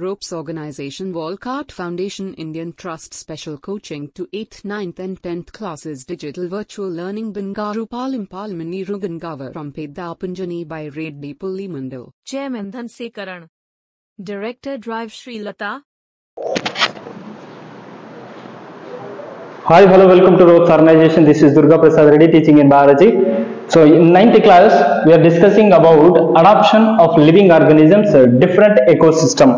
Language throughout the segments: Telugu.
Ropes Organization Walcott Foundation Indian Trust Special Coaching to 8th, 9th and 10th classes Digital Virtual Learning Bangaru Palmani Rugangavar from Pedapunjani by Reddy Pullimandal. Chairman Dhanse Karan. Director Drive Sri Lata. Hi, hello, welcome to Ropes Organization. This is Durga Prasad Reddy teaching in biology. So in 9th class, we are discussing about adoption of living organisms, different ecosystem.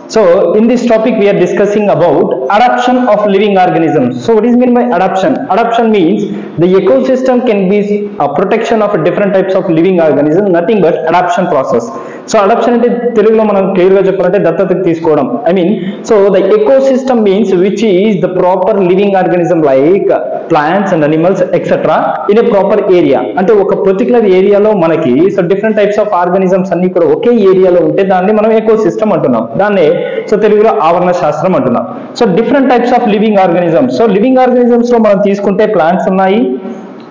So in this topic, we are discussing about adoption of living organisms. So what is meant by adoption? Adoption means the ecosystem can be a protection of different types of living organisms, nothing but adoption process. So adoption ante telugulo manam clear ga cheppalante dattata teesukodam. I mean, so the ecosystem means which is the proper living organism like plants and animals etc. in a proper area. Ante oka particular area lo manaki so different types of organisms anni kuda oke area lo unte danni manam ecosystem antunnam. Danne so telugulo avarna shastram antunnam. So different types of living organisms. So living organisms lo manam teeskunte plants unnayi.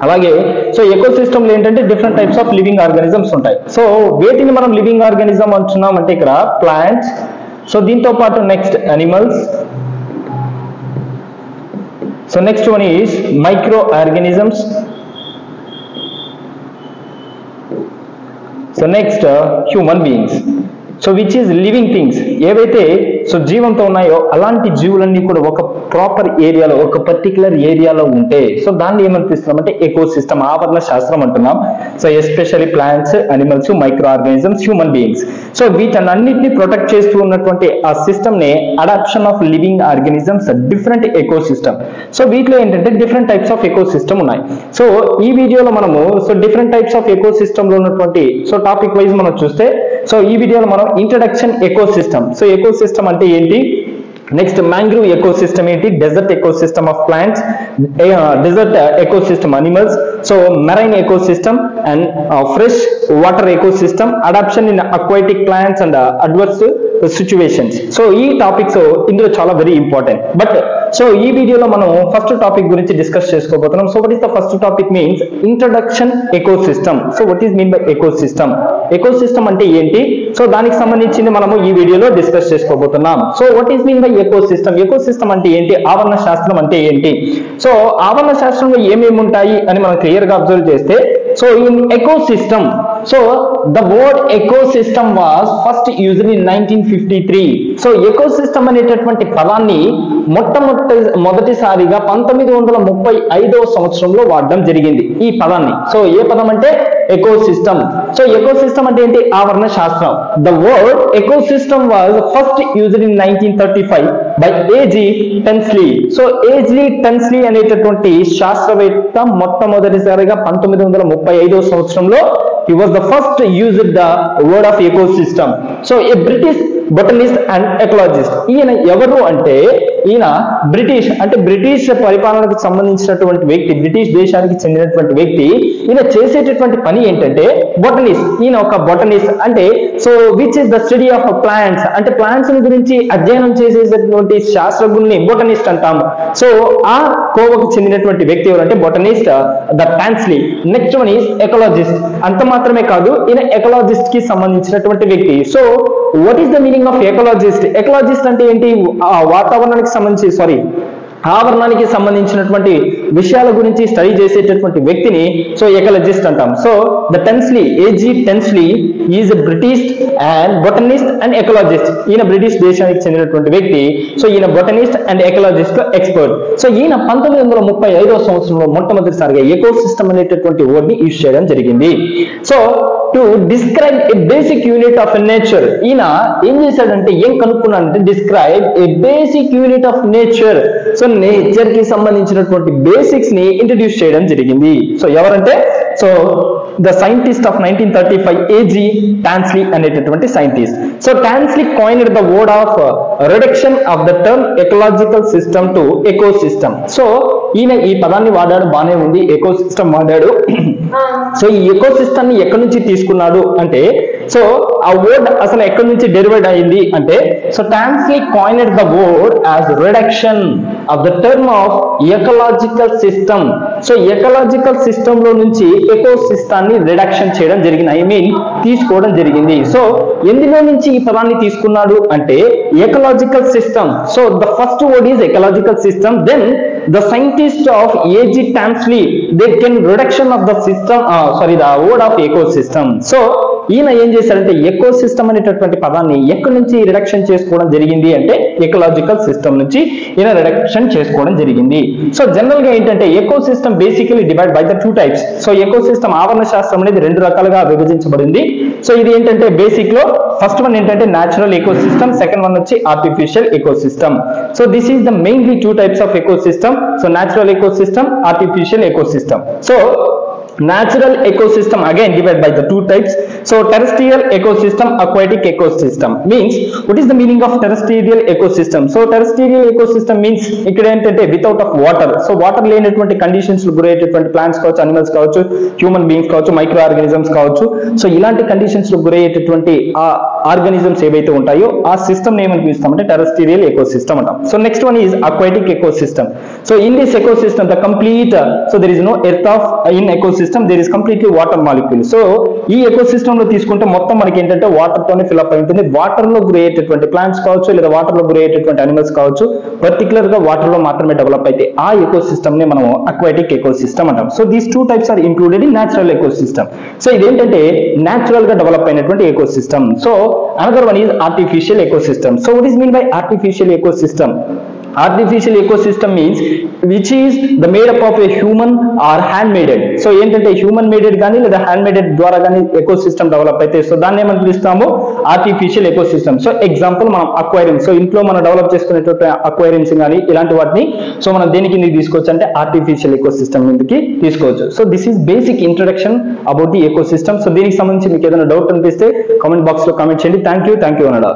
అలాగే సో ఎకోసిస్టమ్ లో ఏంటంటే different types of living organisms ఉంటాయి. సో వేటిని మనం లివింగ్ ఆర్గానిజం అంటున్నాం అంటే ఇక్కడ ప్లాంట్స్, సో దీంతో పాటు next animals, so next one is micro organisms, so next human beings. So which is living things, ఏవైతే సో జీవంతో ఉన్నాయో అలాంటి జీవులన్నీ కూడా ఒక ప్రాపర్ ఏరియాలో ఒక పర్టికులర్ ఏరియాలో ఉంటే సో దాన్ని ఏమనిపిస్తున్నాం అంటే ఎకోసిస్టమ్, ఆవరణ శాస్త్రం అంటున్నాం. So especially plants, animals, micro organisms, human beings. So వీటన్నిటిని ప్రొటెక్ట్ చేస్తూ ఉన్నటువంటి ఆ సిస్టమ్ నే adoption of living organisms different ecosystem. So వీటిలో ఏంటంటే డిఫరెంట్ టైప్స్ ఆఫ్ ఎకోసిస్టమ్ ఉన్నాయి. సో ఈ వీడియోలో మనము so different types of ecosystem లో ఉన్నటువంటి సో టాపిక్ వైజ్ మనం చూస్తే సో ఈ వీడియోలో మనం ఇంట్రడక్షన్ ఎకోసిస్టమ్. సో ఎకోసిస్టమ్ అంటే ఏంటి, నెక్స్ట్ మ్యాంగ్రూవ్ ఎకోసిస్టమ్ ఏంటి, desert ecosystem of plants, desert ecosystem animals, so marine ecosystem and fresh water ecosystem, adaption in aquatic plants and adverse situations. So ఈ టాపిక్స్ ఇందులో చాలా వెరీ ఇంపార్టెంట్. బట్ సో ఈ వీడియోలో మనం ఫస్ట్ టాపిక్ గురించి డిస్కస్ చేసుకోబోతున్నాం. So what is the first topic means introduction ecosystem. So what is mean by ecosystem, ecosystem అంటే ఏంటి, సో దానికి సంబంధించింది మనము ఈ వీడియోలో డిస్కస్ చేసుకోబోతున్నాం. So what is mean by ecosystem, ecosystem అంటే ఏంటి, ఆవరణ శాస్త్రం అంటే ఏంటి. సో ఆవరణ శాస్త్రంలో ఏమేమి ఉంటాయి అని మనం క్లియర్ గా అబ్జర్వ్ చేస్తే so in ecosystem, so the word ecosystem was first used in 1953. So ecosystem అనేటటువంటి పదాన్ని మొదటిసారిగా 1935వ సంవత్సరంలో వాడడం జరిగింది ఈ పదాన్ని. సో ఏ పదం అంటే ఎకోసిస్టమ్. సో ఎకోసిస్టమ్ అంటే ఏంటి, ఆవరణ శాస్త్రం. The word ecosystem was first used in 1935 by AG Tansley. So AG Tansley అనేటటువంటి శాస్త్రవేత్త మొట్టమొదటిసారిగా 1935వ సంవత్సరంలో he was the first used the word of ecosystem. So a British botanist and ecologist. ఈయన ఎవరు అంటే ఈయన బ్రిటిష్ అంటే బ్రిటిష్ పరిపాలనకు సంబంధించినటువంటి వ్యక్తి, బ్రిటిష్ దేశానికి చెందినటువంటి వ్యక్తి. ఈయన చేసేటటువంటి పని ఏంటంటే బొటనిస్ట్. ఈయన ఒక బొటనిస్ట్ అంటే so which is the study of plants అంటే ప్లాంట్స్ గురించి అధ్యయనం చేసేటటువంటి శాస్త్రజ్ఞుల్ని బొటనిస్ట్ అంటాము. సో ఆ కోవకు చెందినటువంటి వ్యక్తి ఎవరంటే botanist the Tansley. Next one is ecologist. అంత మాత్రమే కాదు, ఈయన ఎకలాజిస్ట్ కి సంబంధించినటువంటి వ్యక్తి. So what is the meaning of ecologist, ecologist అంటే ఏంటి, వాతావరణానికి సంబంధించి ఆవరణానికి సంబంధించినటువంటి విషయాల గురించి స్టడీ చేసేటటువంటి వ్యక్తిని సో ఎకలాజిస్ట్ అంటాం. So the Tansley, AG Tansley is a British and botanist and ecologist. ఈయన బ్రిటిష్ దేశానికి చెందినటువంటి వ్యక్తి. సో ఈయన బొటనిస్ట్ అండ్ ఎకలాజిస్ట్ లో ఎక్స్పర్ట్. సో ఈయన 1935వ సంవత్సరంలో మొట్టమొదటిసారిగా ఎకోసిస్టమ్ అనేటటువంటి వర్డ్ ని యూజ్ చేయడం జరిగింది. So to describe a basic unit of nature, ఈయన ఏం చేశాడంటే ఏం కనుక్కున్నాడంటే describe a basic unit of nature. So nature కి సంబంధించినటువంటి బేసిక్స్ ని ఇంట్రడ్యూస్ చేయడం జరిగింది. సో ఎవరంటే so the scientist of 1935 AG Tansley అనేటటువంటి scientist. So Tansley coined the word of reduction of the term ecological system to ecosystem. So ఈయన ఈ పదాన్ని వాడాడు, బానే ఉంది, ఎకో సిస్టమ్ వాడాడు. సో ఈ ఎకో సిస్టమ్ ని ఎక్కడి నుంచి తీసుకున్నాడు అంటే, సో ఆ వర్డ్ అసలు ఎక్కడి నుంచి డెరివేట్ అయింది అంటే, so Tansley coined the word as reduction of the term of ecological system. So ecological system లో నుంచి ఎకో సిస్టమ్ ని రిడక్షన్ చేయడం జరిగింది, ఐ మీన్ తీసుకోవడం జరిగింది. సో ఎందులో నుంచి ఈ పదాన్ని తీసుకున్నాడు అంటే ecological system. So the first word is ecological system, then the scientist of A.G. Tamsley they can reduction of the system the word of ecosystem. So ఈయన ఏం చేశారంటే ఎకో సిస్టమ్ అనేటటువంటి పదాన్ని ఎక్కడి నుంచి రిడక్షన్ చేసుకోవడం జరిగింది అంటే ఎకలాజికల్ సిస్టమ్ నుంచి ఈయన రిడక్షన్ చేసుకోవడం జరిగింది. సో జనరల్ గా ఏంటంటే eco system basically divide by the 2 types. So eco system ఆవరణ శాస్త్రం అనేది 2 రకాలుగా విభజించబడింది. సో ఇది ఏంటంటే బేసిక్ లో ఫస్ట్ వన్ ఏంటంటే natural eco system, second one వచ్చి artificial eco system. So this is the mainly 2 types of eco system. So natural eco system, artificial eco system. So natural ecosystem again divided by the 2 types. So terrestrial ecosystem, aquatic ecosystem. Means what is the meaning of terrestrial ecosystem? So terrestrial ecosystem means ikkada entante without of water. So water లేనటువంటి కండిషన్స్ లో గురయ్యేటటువంటి ప్లాంట్స్ కావచ్చు, అనిమల్స్ కావచ్చు, హ్యూమన్ బీయింగ్స్ కావచ్చు, మైక్రో ఆర్గానిజమ్స్ కావచ్చు. సో ఇలాంటి కండిషన్స్ లో గురయ్యేటటువంటి ఆ ఆర్గానిజమ్స్ ఏవైతే ఉంటాయో ఆ సిస్టమ్ నేమ్ అని పిలుస్తామంటే టెరెస్ట్రియల్ ఎకోసిస్టమ్ అంటాం. So next one is aquatic ecosystem. So in this ecosystem the complete so there is no earth of in ecosystem, there is completely water molecule. So ఈ ఎకోసిస్టమ్ లో తీసుకుంటే మొత్తం మనకి ఏంటంటే వాటర్ తోనే ఫిల్ అప్ అయి ఉంటుంది. వాటర్ లో గురయ్యేటటువంటి ప్లాంట్స్ కావచ్చు లేదా వాటర్ లో గురయ్యేటటువంటి అనిమల్స్ కావచ్చు, పర్టికులర్ గా వాటర్ లో మాత్రమే డెవలప్ అయితే ఆ ఎకోసిస్టమ్ ని మనం aquatic ecosystem అంటాం. So these 2 types are included in natural ecosystem. So ఇదేంటంటే న్యాచురల్ గా డెవలప్ అయినటువంటి ఎకోసిస్టమ్. So another one is artificial ecosystem. So what is mean by artificial ecosystem? Artificial ecosystem means which is the made up of a human or handmade. So ఏంటంటే హ్యూమన్ మేడెడ్ కానీ లేదా హ్యాండ్ మేడెడ్ ద్వారా కానీ ఎకోసిస్టమ్ డెవలప్ అయితే సో దాన్ని ఏమని పిలుస్తాము? Artificial ecosystem. సో ఎగ్జాంపుల్ మనం అక్వేరియం, సో ఇంట్లో మనం డెవలప్ చేసుకునేటువంటి అక్వేరియంస్ కానీ ఇలాంటి వాటిని సో మనం దేనికి తీసుకోవచ్చు అంటే ఆర్టిఫిషియల్ ఎకోసిస్టమ్ కిందకి తీసుకోవచ్చు. So this is basic introduction about the ecosystem. So దీనికి సంబంధించి మీకు ఏదైనా డౌట్ అనిపిస్తే కామెంట్ బాక్స్ లో కామెంట్ చేయండి. Thank you అనడా.